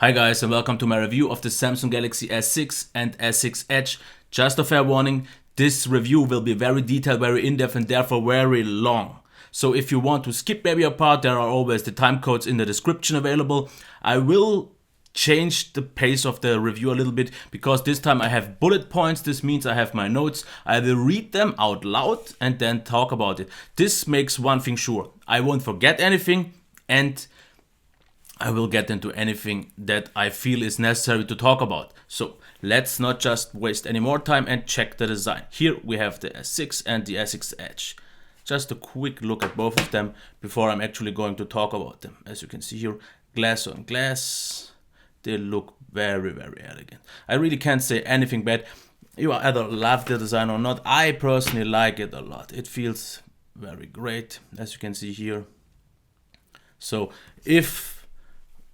Hi guys and welcome to my review of the Samsung Galaxy S6 and S6 Edge. Just a fair warning, this review will be very detailed, very in-depth and therefore very long. So if you want to skip maybe a part, there are always the time codes in the description available. I will change the pace of the review a little bit because this time I have bullet points. This means I have my notes. I will read them out loud and then talk about it. This makes one thing sure, I won't forget anything and I will get into anything that I feel is necessary to talk about. So let's not just waste any more time and check the design. Here we have the S6 and the S6 Edge. Just a quick look at both of them before I'm actually going to talk about them. As you can see here, glass on glass. They look very, very elegant. I really can't say anything bad. You either love the design or not. I personally like it a lot. It feels very great, as you can see here. So if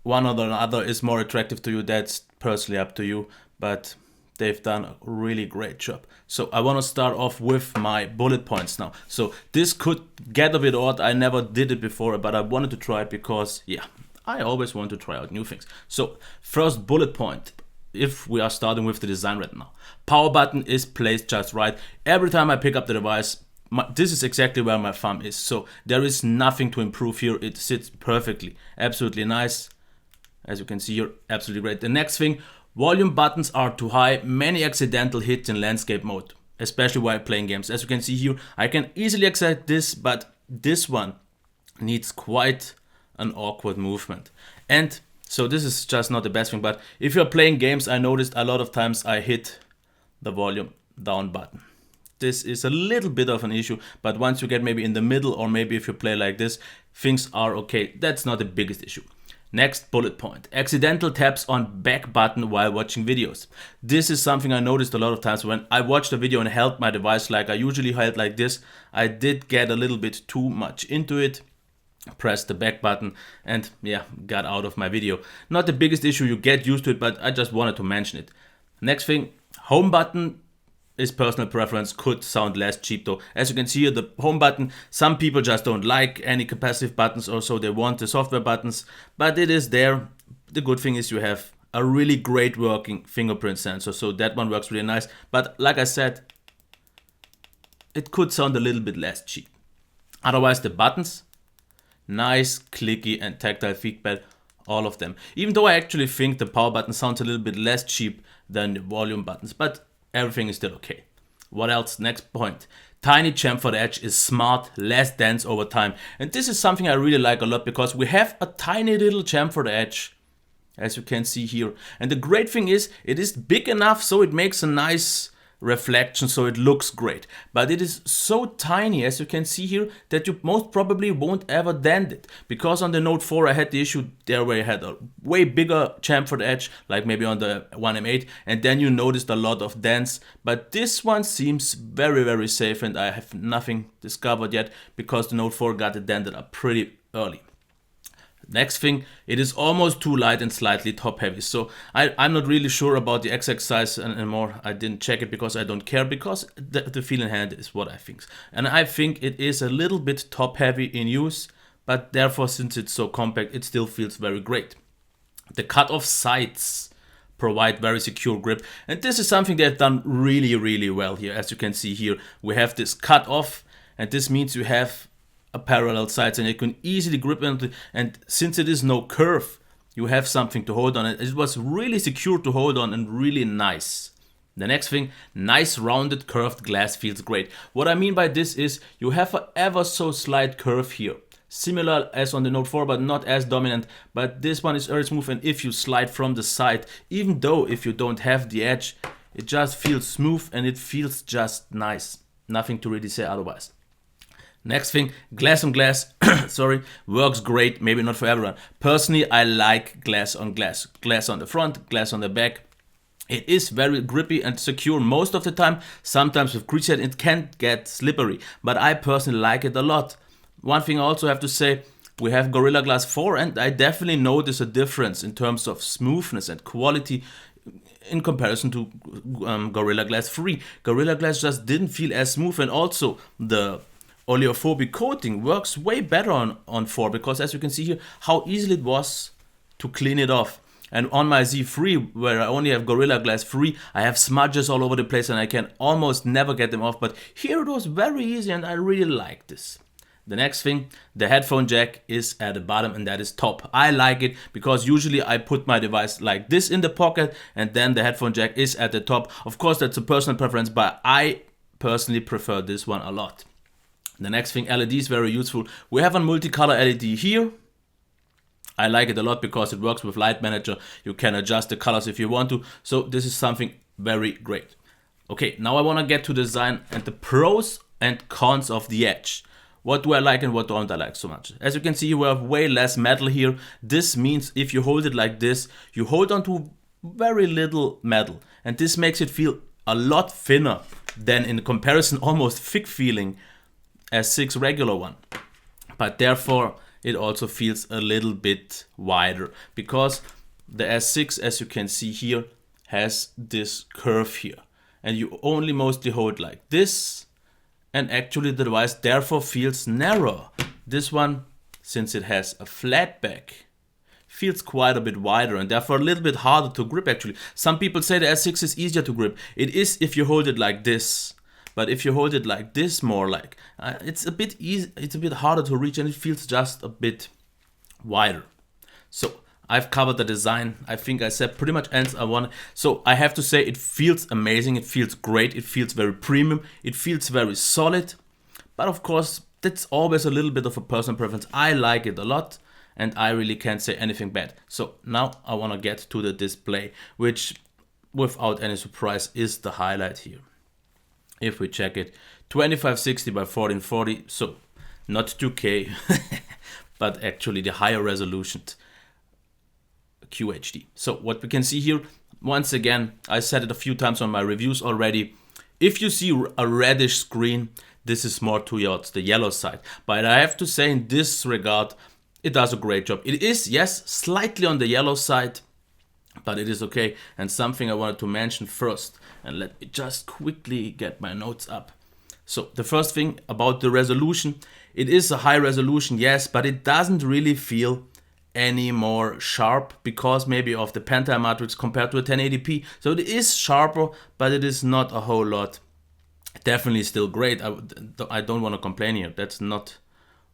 one or the other is more attractive to you, that's personally up to you, but they've done a really great job. So I want to start off with my bullet points now. So this could get a bit odd, I never did it before, but I wanted to try it because, yeah, I always want to try out new things. So first bullet point, if we are starting with the design right now. Power button is placed just right. Every time I pick up the device, this is exactly where my thumb is. So there is nothing to improve here. It sits perfectly, absolutely nice. As you can see here, absolutely great. The next thing, volume buttons are too high. Many accidental hits in landscape mode, especially while playing games. As you can see here, I can easily accept this, but this one needs quite an awkward movement. And so this is just not the best thing, but if you're playing games, I noticed a lot of times I hit the volume down button. This is a little bit of an issue, but once you get maybe in the middle or maybe if you play like this, things are okay. That's not the biggest issue. Next bullet point, accidental taps on back button while watching videos. This is something I noticed a lot of times when I watched a video and held my device like I usually held like this. I did get a little bit too much into it, pressed the back button and yeah, got out of my video. Not the biggest issue, you get used to it, but I just wanted to mention it. Next thing, home button is personal preference, could sound less cheap though. As you can see here, the home button, some people just don't like any capacitive buttons or so they want the software buttons, but it is there. The good thing is you have a really great working fingerprint sensor, so that one works really nice. But like I said, it could sound a little bit less cheap. Otherwise the buttons, nice, clicky and tactile feedback, all of them. Even though I actually think the power button sounds a little bit less cheap than the volume buttons, but everything is still okay. What else? Next point. Tiny chamfer edge is smart, less dense over time. And this is something I really like a lot because we have a tiny little chamfered edge, as you can see here. And the great thing is, it is big enough so it makes a nice reflection, so it looks great. But it is so tiny, as you can see here, that you most probably won't ever dent it. Because on the Note 4 I had the issue there where I had a way bigger chamfered edge, like maybe on the 1M8, and then you noticed a lot of dents. But this one seems very, very safe and I have nothing discovered yet because the Note 4 got it dented up pretty early. Next thing, it is almost too light and slightly top heavy. So I'm not really sure about the exact size anymore. I didn't check it because I don't care, because the feel in hand is what I think. And I think it is a little bit top heavy in use, but therefore since it's so compact, it still feels very great. The cut-off sides provide very secure grip. And this is something they've done really, really well here. As you can see here, we have this cut-off and this means you have a parallel sides and you can easily grip into it, and since it is no curve, you have something to hold on. It was really secure to hold on and really nice. The next thing, nice rounded curved glass feels great. What I mean by this is you have an ever so slight curve here, similar as on the Note 4 but not as dominant, but this one is very smooth, and if you slide from the side, even though if you don't have the edge, it just feels smooth and it feels just nice. Nothing to really say otherwise. Next thing, glass on glass, sorry, works great, maybe not for everyone. Personally, I like glass on glass. Glass on the front, glass on the back. It is very grippy and secure most of the time. Sometimes with grease it can get slippery, but I personally like it a lot. One thing I also have to say, we have Gorilla Glass 4 and I definitely notice a difference in terms of smoothness and quality in comparison to Gorilla Glass 3. Gorilla Glass just didn't feel as smooth, and also the oleophobic coating works way better on 4, because as you can see here how easily it was to clean it off. And on my Z3, where I only have Gorilla Glass 3, I have smudges all over the place and I can almost never get them off. But here it was very easy and I really like this. The next thing, the headphone jack is at the bottom and that is top. I like it because usually I put my device like this in the pocket and then the headphone jack is at the top. Of course, that's a personal preference, but I personally prefer this one a lot. The next thing, LED is very useful. We have a multicolor LED here. I like it a lot because it works with Light Manager. You can adjust the colors if you want to. So this is something very great. Okay, now I want to get to design and the pros and cons of the Edge. What do I like and what don't I like so much? As you can see, we have way less metal here. This means if you hold it like this, you hold on to very little metal. And this makes it feel a lot thinner than in comparison almost thick feeling S6 regular one. But therefore, it also feels a little bit wider because the S6, as you can see here, has this curve here. And you only mostly hold like this. And actually the device therefore feels narrower. This one, since it has a flat back, feels quite a bit wider and therefore a little bit harder to grip actually. Some people say the S6 is easier to grip. It is if you hold it like this. But if you hold it like this, more like, it's a bit easy, it's a bit harder to reach and it feels just a bit wider. So I've covered the design. I think I said pretty much ends I want. So I have to say it feels amazing. It feels great. It feels very premium. It feels very solid. But of course, that's always a little bit of a personal preference. I like it a lot and I really can't say anything bad. So now I want to get to the display, which without any surprise is the highlight here. If we check it, 2560 by 1440. So not 2K, but actually the higher resolution. QHD. So what we can see here, once again, I said it a few times on my reviews already. If you see a reddish screen, this is more towards the yellow side. But I have to say in this regard, it does a great job. It is, yes, slightly on the yellow side, but it is okay. And something I wanted to mention first, and let me just quickly get my notes up. So the first thing about the resolution, it is a high resolution, yes, but it doesn't really feel any more sharp because maybe of the penta matrix compared to a 1080p. So it is sharper, but it is not a whole lot. Definitely still great. I don't want to complain here. That's not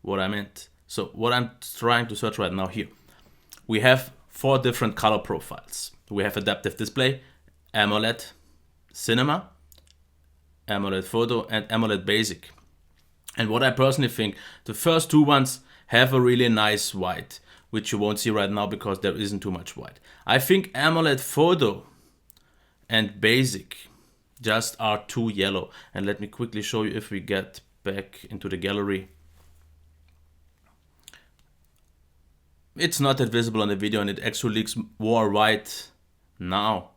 what I meant. So what I'm trying to search right now here, we have 4 different color profiles. We have adaptive display, AMOLED Cinema, AMOLED Photo, and AMOLED Basic. And what I personally think, the first 2 ones have a really nice white, which you won't see right now because there isn't too much white. I think AMOLED Photo and Basic just are too yellow. And let me quickly show you if we get back into the gallery. It's not that visible on the video and it actually looks more white now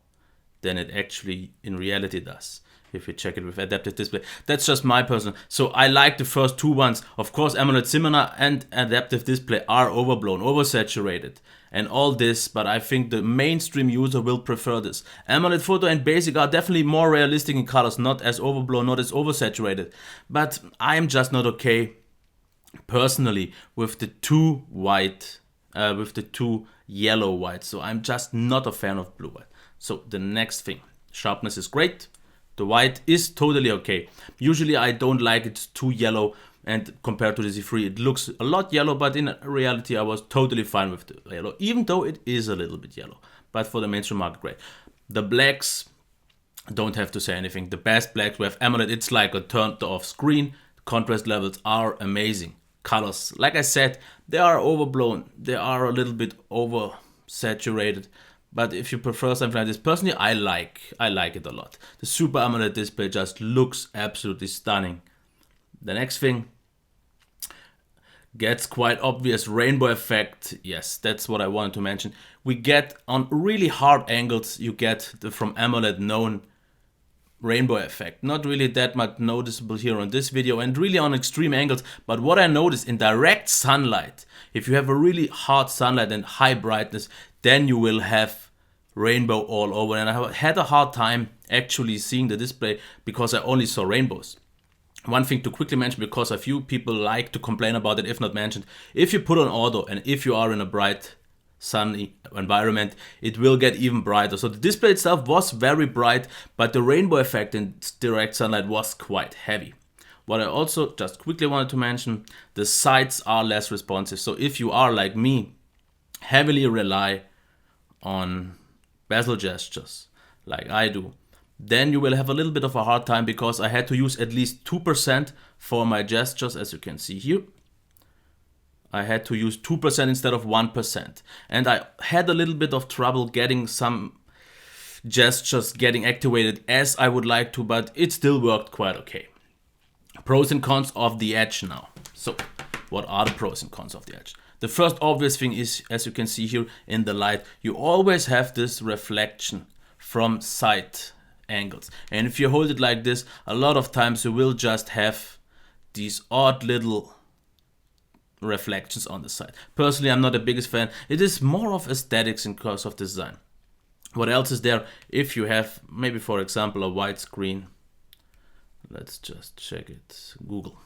than it actually in reality does. If we check it with adaptive display. That's just my personal. So I like the first 2 ones. Of course, AMOLED Cinema and adaptive display are overblown, oversaturated and all this, but I think the mainstream user will prefer this. AMOLED Photo and Basic are definitely more realistic in colors, not as overblown, not as oversaturated. But I'm just not okay personally with the 2 white, with the 2 yellow white. So I'm just not a fan of blue white. So the next thing, sharpness is great. The white is totally okay. Usually I don't like it too yellow, and compared to the Z3 it looks a lot yellow, but in reality I was totally fine with the yellow, even though it is a little bit yellow. But for the mainstream market, great. The blacks, don't have to say anything. The best blacks, we have AMOLED, it's like a turned off screen. The contrast levels are amazing. Colors, like I said, they are overblown. They are a little bit oversaturated. But if you prefer something like this, personally, I like it a lot. The Super AMOLED display just looks absolutely stunning. The next thing gets quite obvious, rainbow effect. Yes, that's what I wanted to mention. We get on really hard angles, you get the from AMOLED known rainbow effect. Not really that much noticeable here on this video and really on extreme angles. But what I noticed in direct sunlight, if you have a really hard sunlight and high brightness, then you will have rainbow all over. And I had a hard time actually seeing the display because I only saw rainbows. One thing to quickly mention, because a few people like to complain about it if not mentioned, if you put on auto and if you are in a bright sunny environment, it will get even brighter. So the display itself was very bright, but the rainbow effect in direct sunlight was quite heavy. What I also just quickly wanted to mention, the sides are less responsive. So if you are like me, heavily rely on bezel gestures like I do, then you will have a little bit of a hard time, because I had to use at least 2% for my gestures, as you can see here. I had to use 2% instead of 1%. And I had a little bit of trouble getting some gestures getting activated as I would like to, but it still worked quite okay. Pros and cons of the Edge now. So, what are the pros and cons of the Edge? The first obvious thing is, as you can see here in the light, you always have this reflection from side angles. And if you hold it like this, a lot of times you will just have these odd little reflections on the side. Personally, I'm not the biggest fan. It is more of aesthetics in course of design. What else is there? If you have maybe, for example, a widescreen, let's just check it, Google.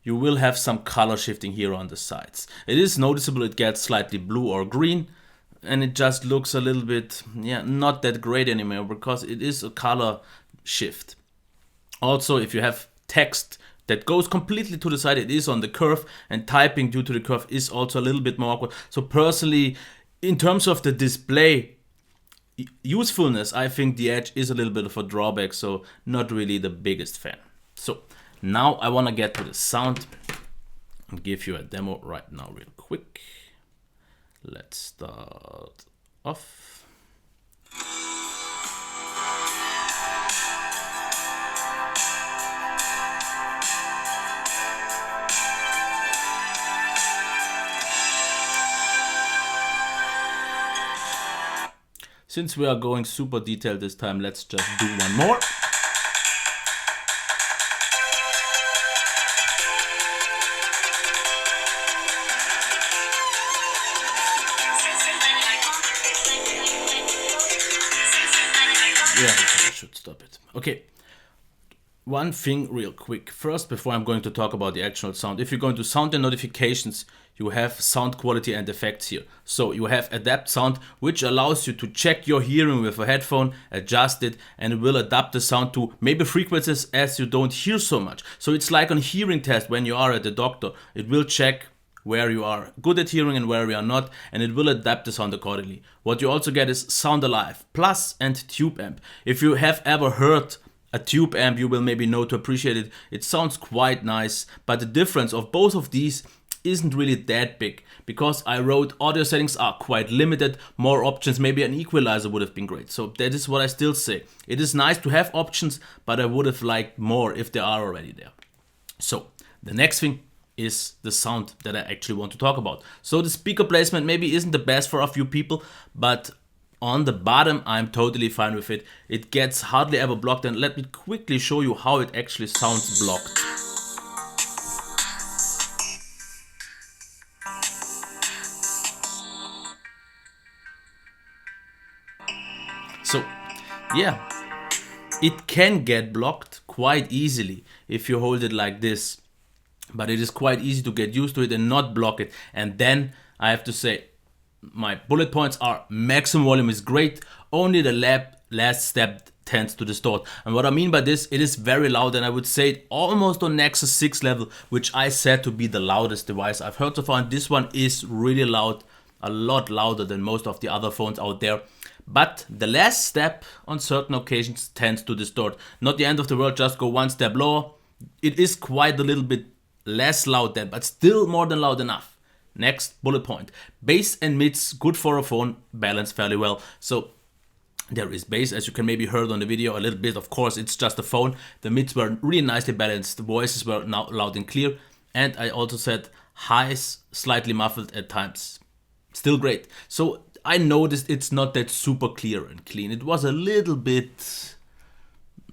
You will have some color shifting here on the sides. It is noticeable, it gets slightly blue or green, and it just looks a little bit, not that great anymore, because it is a color shift. Also, if you have text that goes completely to the side, it is on the curve, and typing due to the curve is also a little bit more awkward. So personally, in terms of the display usefulness, I think the Edge is a little bit of a drawback, so not really the biggest fan. So now I want to get to the sound and give you a demo right now real quick. Let's start off. Since we are going super detailed this time, let's just do one more. Yeah, I should stop it. Okay. One thing real quick. First, before I'm going to talk about the actual sound. If you're going to sound and notifications, you have sound quality and effects here. So you have adapt sound, which allows you to check your hearing with a headphone, adjust it, and it will adapt the sound to maybe frequencies as you don't hear so much. So it's like on hearing test when you are at the doctor. It will check where you are good at hearing and where you are not, and it will adapt the sound accordingly. What you also get is Sound Alive Plus and Tube Amp. If you have ever heard a tube amp, you will maybe know to appreciate it. It sounds quite nice, but the difference of both of these isn't really that big, because I wrote audio settings are quite limited, more options, maybe an equalizer would have been great. So that is what I still say. It is nice to have options, but I would have liked more if they are already there. So the next thing is the sound that I actually want to talk about. So the speaker placement maybe isn't the best for a few people, but on the bottom I'm totally fine with it. It gets hardly ever blocked, and let me quickly show you how it actually sounds blocked. So yeah, it can get blocked quite easily if you hold it like this. But it is quite easy to get used to it and not block it. And then I have to say, my bullet points are maximum volume is great. Only the last step tends to distort. And what I mean by this, it is very loud, and I would say it almost on Nexus 6 level, which I said to be the loudest device I've heard so far. And this one is really loud, a lot louder than most of the other phones out there. But the last step on certain occasions tends to distort. Not the end of the world, just go one step lower. It is quite a little bit less loud then, but still more than loud enough. Next bullet point. Bass and mids, good for a phone, balanced fairly well. So there is bass, as you can maybe heard on the video a little bit. Of course, it's just a phone. The mids were really nicely balanced. The voices were now loud and clear. And I also said highs slightly muffled at times. Still great. So I noticed it's not that super clear and clean. It was a little bit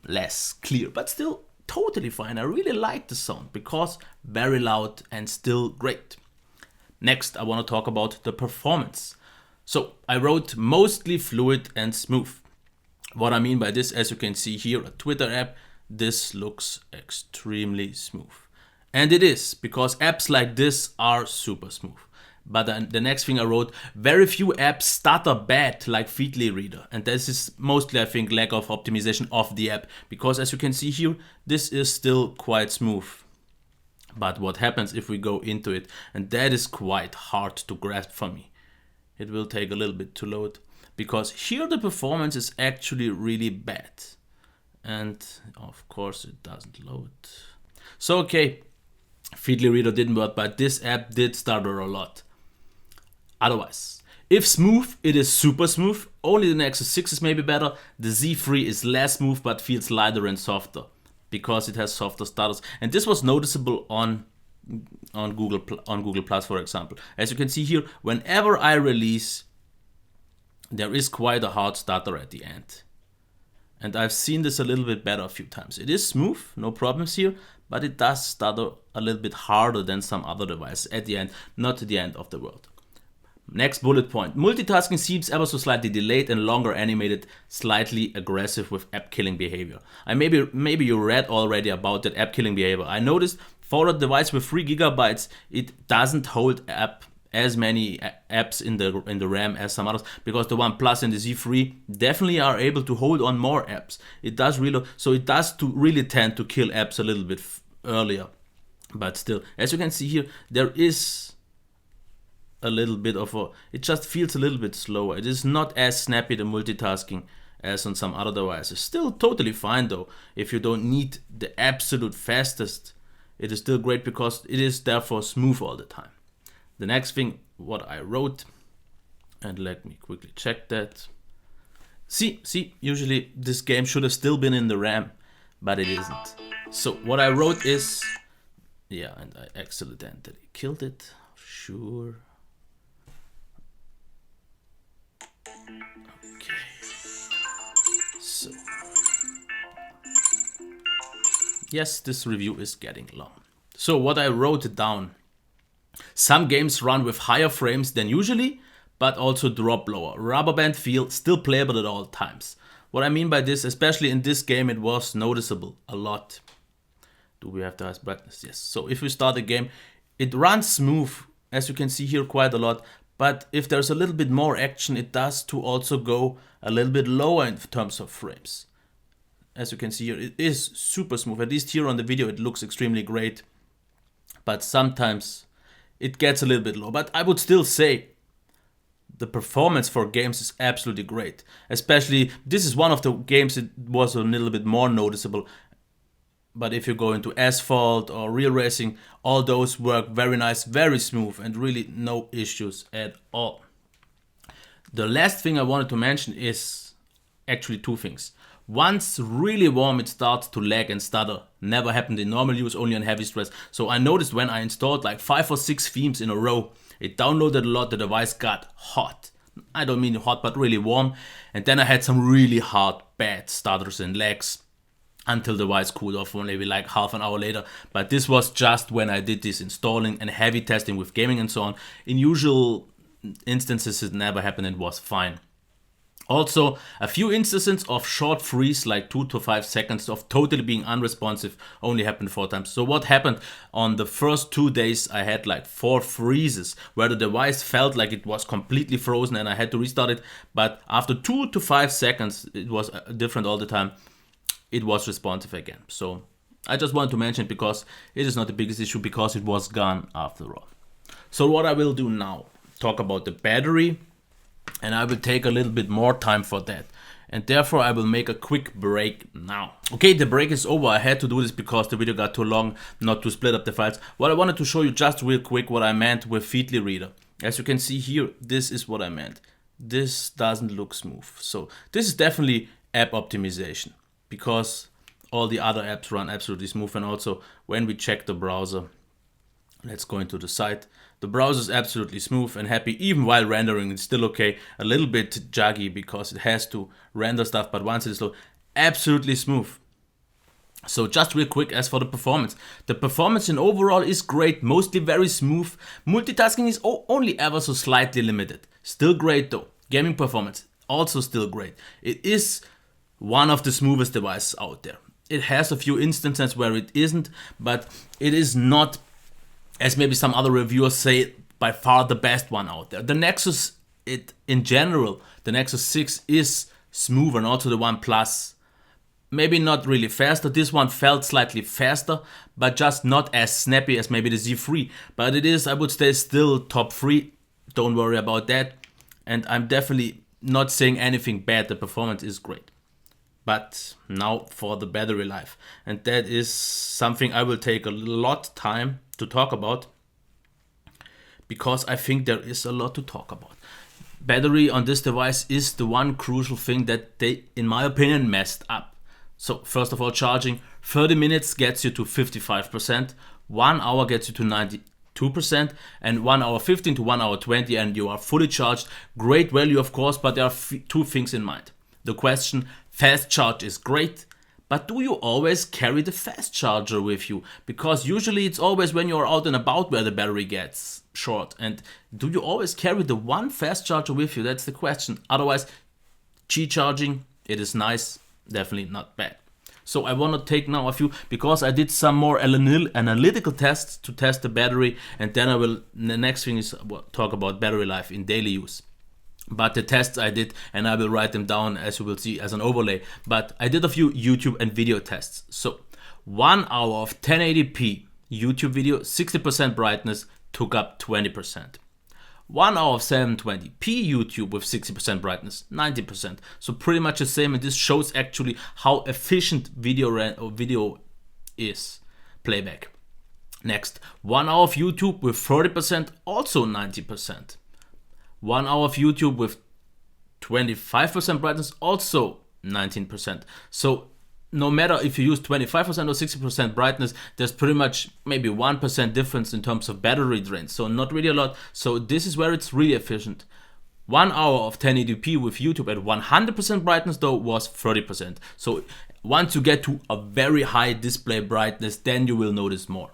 less clear, but still totally fine. I really like the sound because very loud and still great. Next, I want to talk about the performance. So I wrote mostly fluid and smooth. What I mean by this, as you can see here, a Twitter app, this looks extremely smooth. And it is, because apps like this are super smooth. But then the next thing I wrote, very few apps stutter bad like Feedly Reader. And this is mostly, I think, lack of optimization of the app. Because as you can see here, this is still quite smooth. But what happens if we go into it? And that is quite hard to grasp for me. It will take a little bit to load. Because here the performance is actually really bad. And of course it doesn't load. So okay, Feedly Reader didn't work, but this app did stutter a lot. Otherwise, if smooth, it is super smooth. Only the Nexus 6 is maybe better. The Z3 is less smooth but feels lighter and softer because it has softer stutters. And this was noticeable on Google Plus, for example. As you can see here, whenever I release, there is quite a hard stutter at the end. And I've seen this a little bit better a few times. It is smooth, no problems here, but it does stutter a little bit harder than some other devices at the end, not at the end of the world. Next bullet point. Multitasking seems ever so slightly delayed and longer animated, slightly aggressive with app killing behavior. Maybe you read already about that app killing behavior. I noticed for a device with 3 GB, it doesn't hold as many apps in the RAM as some others, because the OnePlus and the Z3 definitely are able to hold on more apps. It does reload, so it does really tend to kill apps a little bit earlier. But still, as you can see here, there is a little bit of it just feels a little bit slower. It is not as snappy the multitasking as on some other devices. Still totally fine though. If you don't need the absolute fastest, it is still great because it is therefore smooth all the time. The next thing, what I wrote, and let me quickly check that. See, usually this game should have still been in the RAM, but it isn't. So what I wrote is, yeah, and I accidentally killed it, sure. Okay, so yes, this review is getting long. So what I wrote down, some games run with higher frames than usually, but also drop lower. Rubber band feel, still playable at all times. What I mean by this, especially in this game, it was noticeable a lot. Do we have the highest brightness? Yes. So if we start the game, it runs smooth, as you can see here, quite a lot. But if there's a little bit more action, it does to also go a little bit lower in terms of frames. As you can see here, it is super smooth. At least here on the video, it looks extremely great. But sometimes it gets a little bit low. But I would still say the performance for games is absolutely great. Especially, this is one of the games that was a little bit more noticeable. But if you go into Asphalt or Real Racing, all those work very nice, very smooth, and really no issues at all. The last thing I wanted to mention is actually two things. Once really warm, it starts to lag and stutter. Never happened in normal use, only on heavy stress. So I noticed when I installed like 5 or 6 themes in a row, it downloaded a lot, the device got hot. I don't mean hot, but really warm. And then I had some really hard, bad stutters and lags until the device cooled off for maybe like half an hour later. But this was just when I did this installing and heavy testing with gaming and so on. In usual instances, it never happened and was fine. Also, a few instances of short freeze, like 2 to 5 seconds of totally being unresponsive, only happened 4 times. So what happened on the first 2 days, I had like 4 freezes where the device felt like it was completely frozen and I had to restart it. But after 2 to 5 seconds, it was different all the time. It was responsive again. So I just wanted to mention it because it is not the biggest issue, because it was gone after all. So what I will do now, talk about the battery. And I will take a little bit more time for that. And therefore I will make a quick break now. Okay, the break is over. I had to do this because the video got too long not to split up the files. What I wanted to show you just real quick what I meant with Feedly Reader. As you can see here, this is what I meant. This doesn't look smooth. So this is definitely app optimization, because all the other apps run absolutely smooth. And also when we check the browser, let's go into the site. The browser is absolutely smooth and happy, even while rendering. It's still okay. A little bit jaggy because it has to render stuff, but once it is slow, absolutely smooth. So just real quick, as for the performance in overall is great, mostly very smooth. Multitasking is only ever so slightly limited. Still great though. Gaming performance, also still great. It is one of the smoothest devices out there. It has a few instances where it isn't, but it is not, as maybe some other reviewers say, by far the best one out there. The Nexus, in general, the Nexus 6 is smoother, and also the One Plus. Maybe not really faster. This one felt slightly faster, but just not as snappy as maybe the Z3. But it is, I would say, still top 3. Don't worry about that. And I'm definitely not saying anything bad. The performance is great. But now for the battery life. And that is something I will take a lot of time to talk about, because I think there is a lot to talk about. Battery on this device is the one crucial thing that they, in my opinion, messed up. So first of all, charging. 30 minutes gets you to 55%, 1 hour gets you to 92%, and 1 hour 15 to 1 hour 20, and you are fully charged. Great value, of course, but there are two things in mind. The question, fast charge is great, but do you always carry the fast charger with you? Because usually it's always when you're out and about where the battery gets short. And do you always carry the one fast charger with you? That's the question. Otherwise, Qi charging, it is nice, definitely not bad. So I want to take now a few, because I did some more analytical tests to test the battery, and then the next thing is talk about battery life in daily use. But the tests I did, and I will write them down as you will see as an overlay, but I did a few YouTube and video tests. So 1 hour of 1080p YouTube video, 60% brightness, took up 20%. 1 hour of 720p YouTube with 60% brightness, 90%. So pretty much the same, and this shows actually how efficient video is, playback. Next, 1 hour of YouTube with 30%, also 90%. 1 hour of YouTube with 25% brightness, also 19%. So no matter if you use 25% or 60% brightness, there's pretty much maybe 1% difference in terms of battery drain. So not really a lot. So this is where it's really efficient. 1 hour of 1080p with YouTube at 100% brightness though was 30%. So once you get to a very high display brightness, then you will notice more.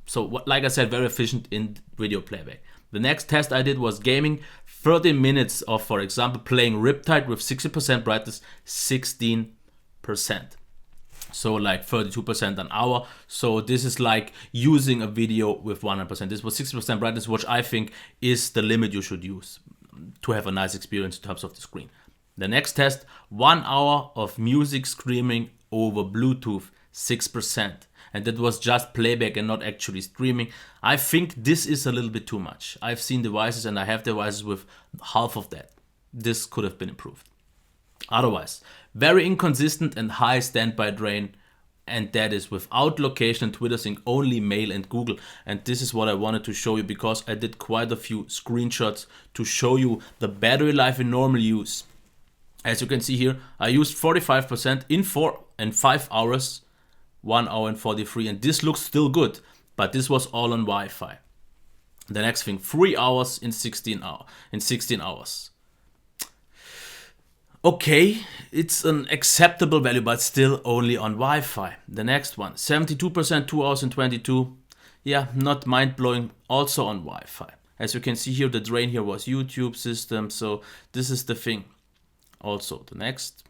So like I said, very efficient in video playback. The next test I did was gaming. 30 minutes of, for example, playing Riptide with 60% brightness, 16%. So like 32% an hour. So this is like using a video with 100%. This was 60% brightness, which I think is the limit you should use to have a nice experience in terms of the screen. The next test, 1 hour of music streaming over Bluetooth, 6%. And that was just playback and not actually streaming. I think this is a little bit too much. I've seen devices and I have devices with half of that. This could have been improved. Otherwise, very inconsistent and high standby drain, and that is without location and Twitter sync, only Mail and Google. And this is what I wanted to show you, because I did quite a few screenshots to show you the battery life in normal use. As you can see here, I used 45% in 4 and 5 hours, 1 hour and 43, and this looks still good, but this was all on Wi-Fi. The next thing, 3 hours in 16 hours. Okay, it's an acceptable value, but still only on Wi-Fi. The next one, 72%, 2 hours and 22. Yeah, not mind-blowing, also on Wi-Fi. As you can see here, the drain here was YouTube system, so this is the thing. Also, the next.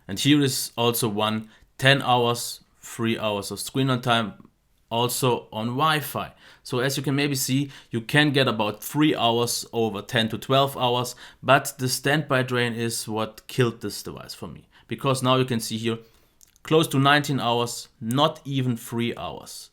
And here is also one, 10 hours, 3 hours of screen on time, also on Wi-Fi. So as you can maybe see, you can get about 3 hours over 10 to 12 hours, but the standby drain is what killed this device for me. Because now you can see here, close to 19 hours, not even 3 hours.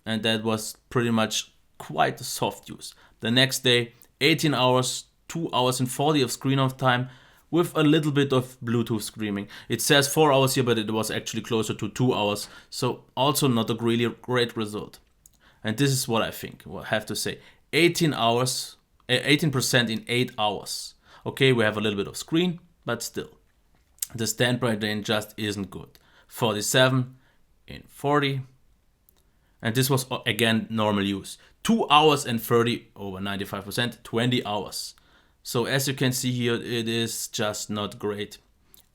And that was pretty much quite a soft use. The next day, 18 hours, 2 hours and 40 of screen on time, with a little bit of Bluetooth streaming. It says 4 hours here, but it was actually closer to 2 hours. So also not a really great result. And this is what I think, I have to say. 18% in 8 hours. Okay, we have a little bit of screen, but still. The standby drain just isn't good. 47 in 40. And this was, again, normal use. 2 hours and 30 over 95%, 20 hours. So as you can see here, it is just not great.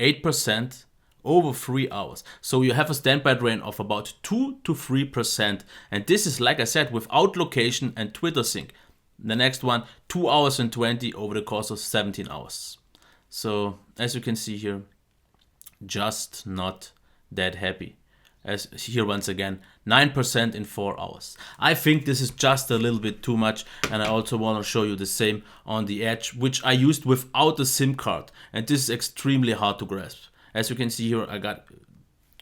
8% over 3 hours. So you have a standby drain of about 2 to 3%. And this is, like I said, without location and Twitter sync. The next one, 2 hours and 20 over the course of 17 hours. So as you can see here, just not that happy. as here once again, 9% in 4 hours. I think this is just a little bit too much, and I also want to show you the same on the Edge, which I used without a SIM card, and this is extremely hard to grasp. As you can see here, I got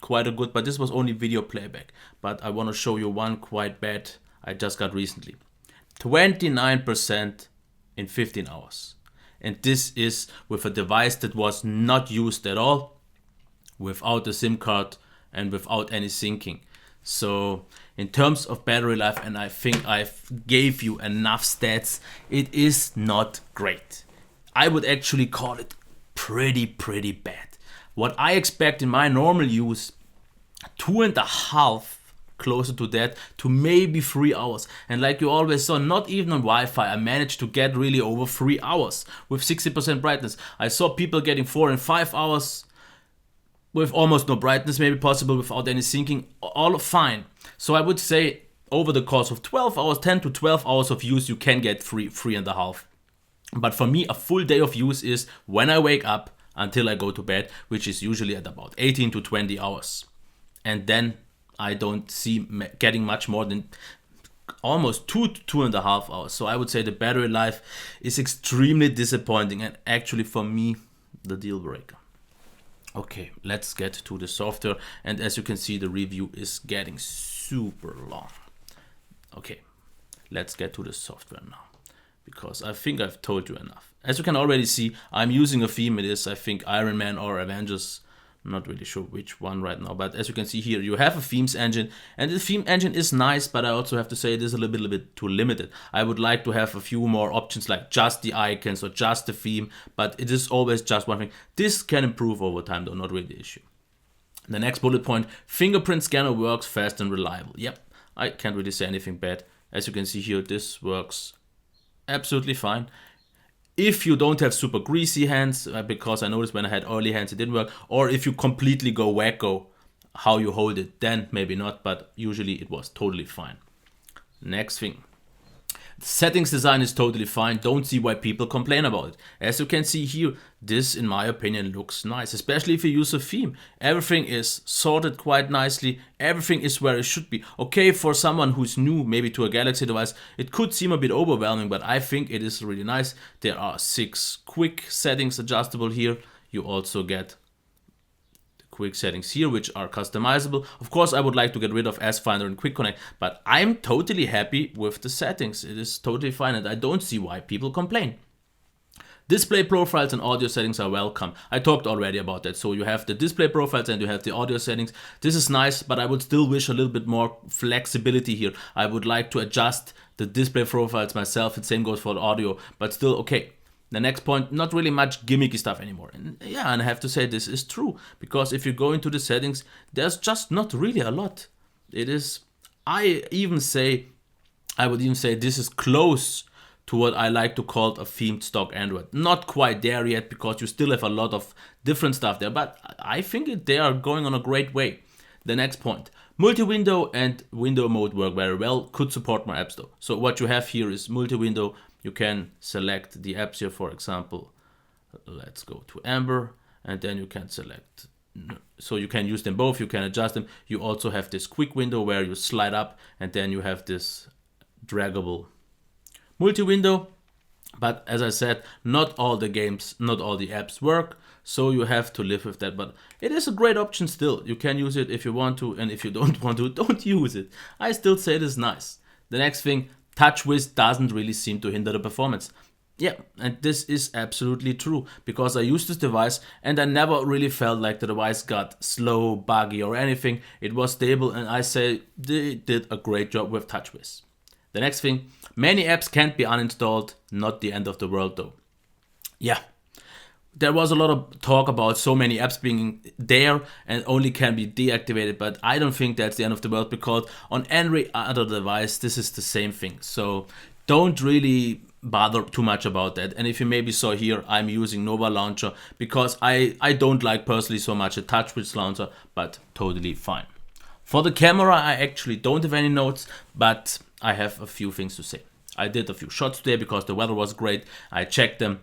quite a good, but this was only video playback. But I want to show you one quite bad I just got recently. 29% in 15 hours. And this is with a device that was not used at all, without a SIM card and without any syncing. So in terms of battery life, and I think I've gave you enough stats, it is not great. I would actually call it pretty bad. What I expect in my normal use, 2.5, closer to that, to maybe 3 hours. And like you always saw, not even on Wi-Fi, I managed to get really over 3 hours with 60% brightness. I saw people getting 4 and 5 hours with almost no brightness, maybe possible without any syncing, all fine. So I would say over the course of 12 hours, 10 to 12 hours of use, you can get 3.5. But for me, a full day of use is when I wake up until I go to bed, which is usually at about 18 to 20 hours. And then I don't see getting much more than almost 2 to 2.5 hours. So I would say the battery life is extremely disappointing, and actually for me, the deal breaker. Okay, let's get to the software, and as you can see, the review is getting super long. Okay, let's get to the software now, because I think I've told you enough. As you can already see, I'm using a theme. It is, I think, Iron Man or Avengers. I'm not really sure which one right now, but as you can see here, you have a themes engine, and the theme engine is nice, but I also have to say it is a little bit too limited. I would like to have a few more options, like just the icons or just the theme, but it is always just one thing. This can improve over time though, not really the issue. The next bullet point, fingerprint scanner works fast and reliable. Yep, I can't really say anything bad. As you can see here, this works absolutely fine. If you don't have super greasy hands, because I noticed when I had oily hands it didn't work, or if you completely go wacko how you hold it, then maybe not, but usually it was totally fine. Next thing. The settings design is totally fine, don't see why people complain about it. As you can see here, this in my opinion looks nice, especially if you use a theme. Everything is sorted quite nicely, everything is where it should be. Okay, for someone who's new maybe to a Galaxy device, it could seem a bit overwhelming, but I think it is really nice. There are 6 quick settings adjustable here. You also get quick settings here, which are customizable. Of course, I would like to get rid of S Finder and Quick Connect, but I'm totally happy with the settings. It is totally fine, and I don't see why people complain. Display profiles and audio settings are welcome. I talked already about that. So you have the display profiles and you have the audio settings. This is nice, but I would still wish a little bit more flexibility here. I would like to adjust the display profiles myself. The same goes for the audio, but still okay. The next point, not really much gimmicky stuff anymore. And yeah, and I have to say this is true, because if you go into the settings, there's just not really a lot. It is, I would even say this is close to what I like to call a themed stock Android. Not quite there yet, because you still have a lot of different stuff there, but I think they are going on a great way. The next point, multi-window and window mode work very well, could support more apps though. So what you have here is multi-window. You can select the apps here, for example, let's go to Amber, and then you can select, so you can use them both, you can adjust them. You also have this quick window where you slide up, and then you have this draggable multi-window. But as I said, not all the games, not all the apps work, so you have to live with that. But it is a great option still. You can use it if you want to, and if you don't want to, don't use it. I still say it is nice. The next thing, TouchWiz doesn't really seem to hinder the performance. Yeah, and this is absolutely true, because I used this device and I never really felt like the device got slow, buggy or anything. It was stable, and I say they did a great job with TouchWiz. The next thing, many apps can't be uninstalled, not the end of the world though. Yeah, there was a lot of talk about so many apps being there and only can be deactivated, but I don't think that's the end of the world, because on every other device this is the same thing. So don't really bother too much about that. And if you maybe saw here, I'm using Nova Launcher because I don't like personally so much a TouchWiz launcher, but totally fine. For the camera, I actually don't have any notes, but I have a few things to say. I did a few shots today because the weather was great. I checked them,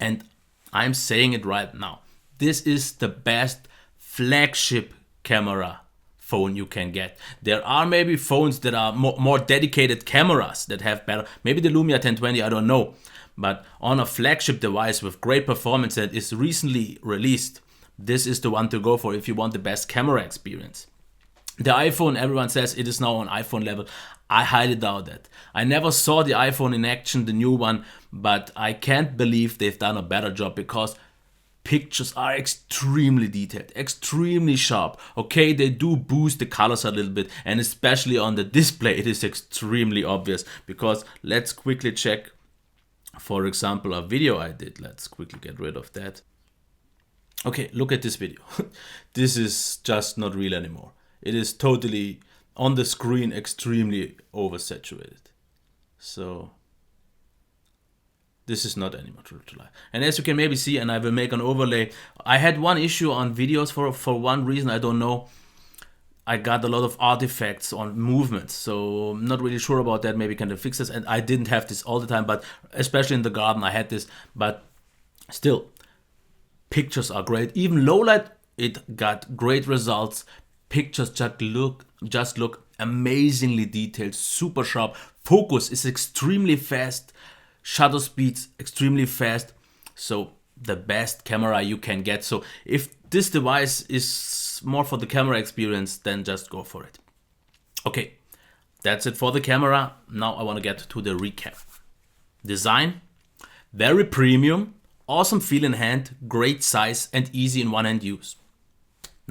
and I'm saying it right now. This is the best flagship camera phone you can get. There are maybe phones that are more dedicated cameras that have better, maybe the Lumia 1020, I don't know. But on a flagship device with great performance that is recently released, this is the one to go for if you want the best camera experience. The iPhone, everyone says it is now on iPhone level. I highly doubt that. I never saw the iPhone in action, the new one, but I can't believe they've done a better job because pictures are extremely detailed, extremely sharp. Okay, they do boost the colors a little bit, and especially on the display, it is extremely obvious because let's quickly check, for example, a video I did. Let's quickly get rid of that. Okay, look at this video. This is just not real anymore. It is totally on the screen, extremely oversaturated. So this is not anymore true to life. And as you can maybe see, and I will make an overlay, I had one issue on videos for one reason, I don't know. I got a lot of artifacts on movements, so I'm not really sure about that. Maybe can they fix this? And I didn't have this all the time, but especially in the garden I had this. But still, pictures are great. Even low light, it got great results. Pictures just look amazingly detailed, super sharp. Focus is extremely fast. Shutter speeds extremely fast. So the best camera you can get. So if this device is more for the camera experience, then just go for it. Okay, that's it for the camera. Now I want to get to the recap. Design, very premium, awesome feel in hand, great size and easy in one-hand use.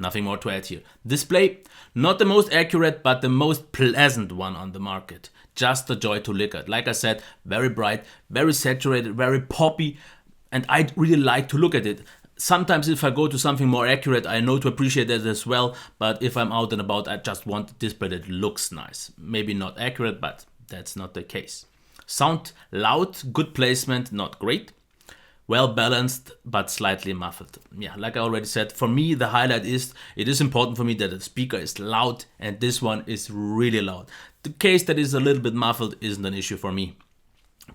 Nothing more to add here. Display, not the most accurate, but the most pleasant one on the market. Just a joy to look at. Like I said, very bright, very saturated, very poppy, and I really like to look at it. Sometimes if I go to something more accurate, I know to appreciate that as well, but if I'm out and about, I just want a display that looks nice. Maybe not accurate, but that's not the case. Sound, loud, good placement, not great. Well balanced, but slightly muffled. Yeah, like I already said, for me the highlight is, it is important for me that the speaker is loud, and this one is really loud. The case that is a little bit muffled isn't an issue for me.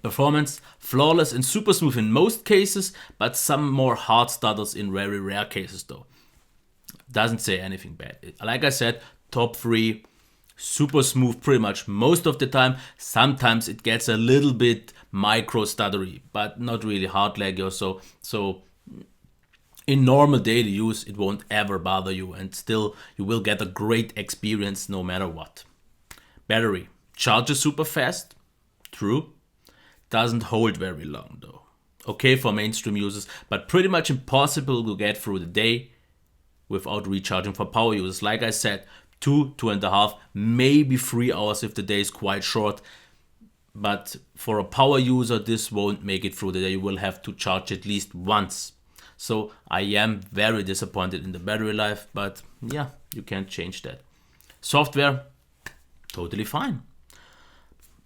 Performance, flawless and super smooth in most cases, but some more hard stutters in very rare cases though. Doesn't say anything bad. Like I said, top 3, super smooth pretty much most of the time. Sometimes it gets a little bit micro stuttery, but not really hard laggy or so. So in normal daily use, it won't ever bother you, and still you will get a great experience no matter what. Battery, charges super fast, true. Doesn't hold very long though. Okay for mainstream users, but pretty much impossible to get through the day without recharging for power users. Like I said, 2.5, maybe 3 hours if the day is quite short. But for a power user, this won't make it through the day. You will have to charge at least once. So I am very disappointed in the battery life, but yeah, you can't change that. Software, totally fine.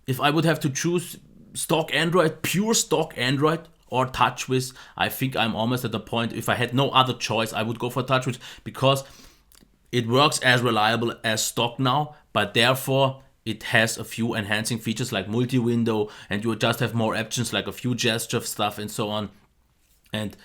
If I would have to choose stock Android, pure stock Android or TouchWiz, I think I'm almost at the point, if I had no other choice, I would go for TouchWiz because it works as reliable as stock now, but therefore it has a few enhancing features like multi-window, and you just have more options like a few gesture stuff and so on. And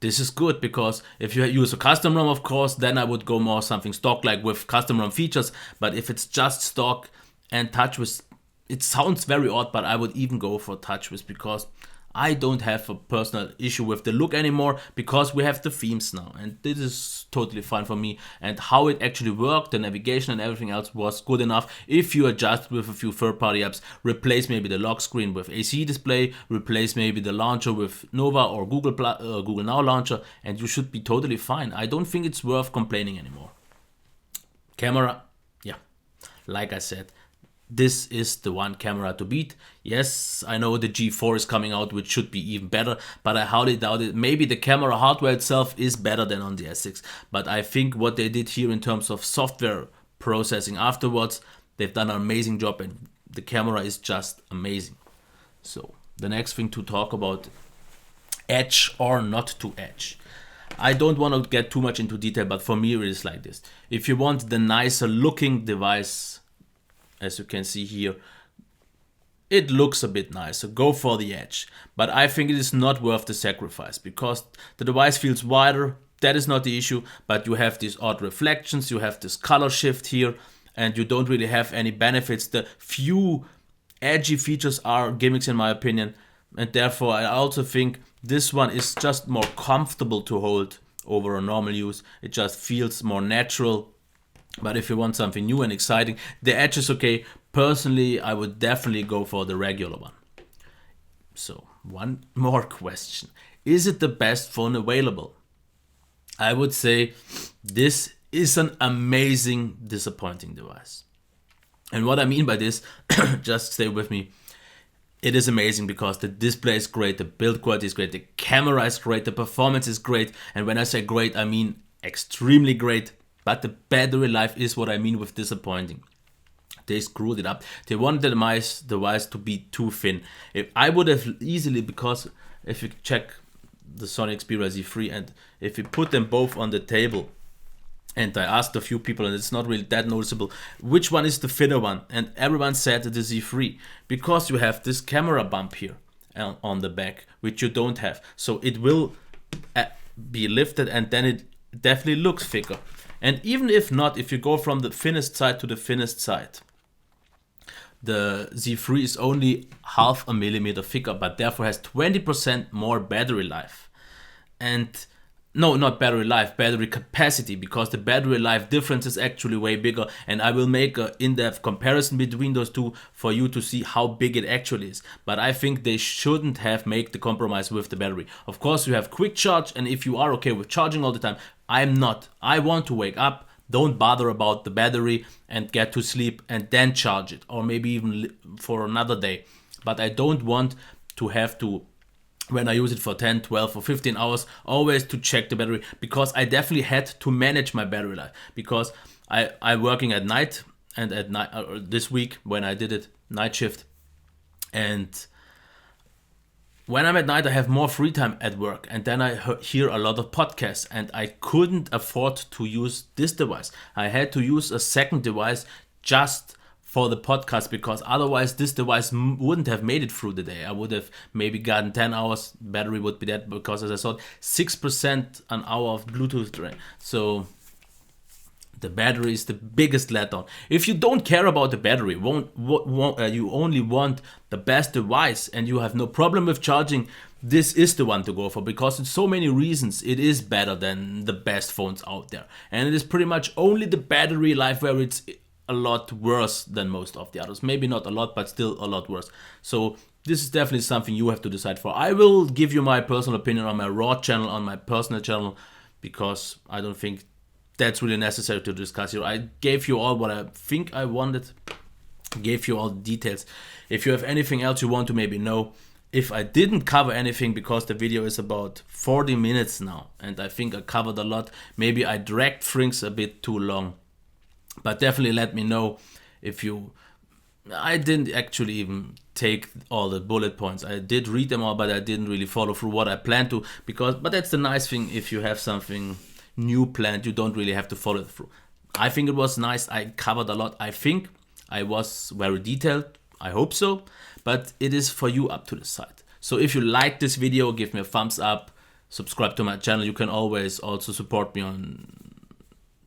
this is good because if you use a custom ROM, of course, then I would go more something stock like with custom ROM features. But if it's just stock and TouchWiz, it sounds very odd, but I would even go for TouchWiz because I don't have a personal issue with the look anymore because we have the themes now, and this is totally fine for me. And how it actually worked, the navigation and everything else was good enough. If you adjust with a few third-party apps, replace maybe the lock screen with AC display, replace maybe the launcher with Nova or Google Now launcher, and you should be totally fine. I don't think it's worth complaining anymore. Camera, yeah, like I said, this is the one camera to beat. Yes, I know the G4 is coming out, which should be even better, but I highly doubt it. Maybe the camera hardware itself is better than on the S6, but I think what they did here in terms of software processing afterwards, they've done an amazing job, and the camera is just amazing. So the next thing to talk about, edge or not to edge. I don't want to get too much into detail, but for me it is like this. If you want the nicer looking device, as you can see here, it looks a bit nicer, go for the edge. But I think it is not worth the sacrifice because the device feels wider, that is not the issue, but you have these odd reflections, you have this color shift here, and you don't really have any benefits. The few edgy features are gimmicks in my opinion, and therefore I also think this one is just more comfortable to hold over a normal use. It just feels more natural. But if you want something new and exciting, the edge is okay. Personally, I would definitely go for the regular one. So, one more question. Is it the best phone available? I would say this is an amazing, disappointing device. And what I mean by this, just stay with me. It is amazing because the display is great, the build quality is great, the camera is great, the performance is great. And when I say great, I mean extremely great. But the battery life is what I mean with disappointing. They screwed it up. They wanted the device to be too thin. If I would have easily, because if you check the Sony Xperia Z3 and if you put them both on the table, and I asked a few people, and it's not really that noticeable, which one is the fitter one? And everyone said the Z3, because you have this camera bump here on the back, which you don't have. So it will be lifted, and then it definitely looks thicker. And even if not, if you go from the thinnest side to the thinnest side, the Z3 is only 0.5 millimeter thicker, but therefore has 20% more battery life. And no, not battery life, battery capacity, because the battery life difference is actually way bigger. And I will make an in-depth comparison between those two for you to see how big it actually is. But I think they shouldn't have made the compromise with the battery. Of course, you have quick charge, and if you are okay with charging all the time, I'm not. I want to wake up, don't bother about the battery, and get to sleep and then charge it, or maybe even for another day. But I don't want to have to, when I use it for 10, 12 or 15 hours, always to check the battery, because I definitely had to manage my battery life, because I'm working at night, and at night this week when I did it, night shift, and when I'm at night, I have more free time at work, and then I hear a lot of podcasts, and I couldn't afford to use this device. I had to use a second device just for the podcast, because otherwise this device wouldn't have made it through the day. I would have maybe gotten 10 hours, battery would be dead, because as I said, 6% an hour of Bluetooth drain. So the battery is the biggest letdown. If you don't care about the battery, you only want the best device, and you have no problem with charging, this is the one to go for, because in so many reasons it is better than the best phones out there. And it is pretty much only the battery life where it's a lot worse than most of the others. Maybe not a lot, but still a lot worse. So this is definitely something you have to decide for. I will give you my personal opinion on my raw channel, on my personal channel, because I don't think that's really necessary to discuss here. I gave you all what I think I wanted, gave you all the details. If you have anything else you want to maybe know, if I didn't cover anything, because the video is about 40 minutes now, and I think I covered a lot, maybe I dragged things a bit too long, but definitely let me know if you... I didn't actually even take all the bullet points. I did read them all, but I didn't really follow through what I planned to, but that's the nice thing. If you have something new planned, you don't really have to follow it through. I think it was nice. I covered a lot. I think I was very detailed. I hope so, but it is for you up to decide. So if you like this video, give me a thumbs up, subscribe to my channel. You can always also support me on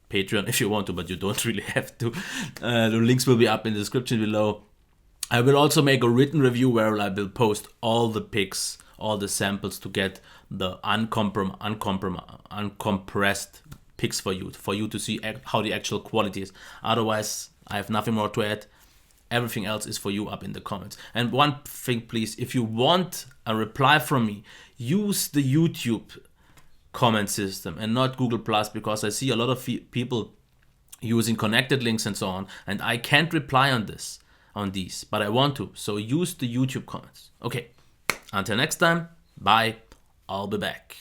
Patreon if you want to, but you don't really have to. The links will be up in the description below. I will also make a written review where I will post all the pics, all the samples, to get the uncompressed pics for you to see how the actual quality is. Otherwise, I have nothing more to add. Everything else is for you up in the comments. And one thing, please, if you want a reply from me, use the YouTube comment system and not Google+, because I see a lot of people using connected links and so on, and I can't reply on these, but I want to. So use the YouTube comments. Okay, until next time, bye. I'll be back.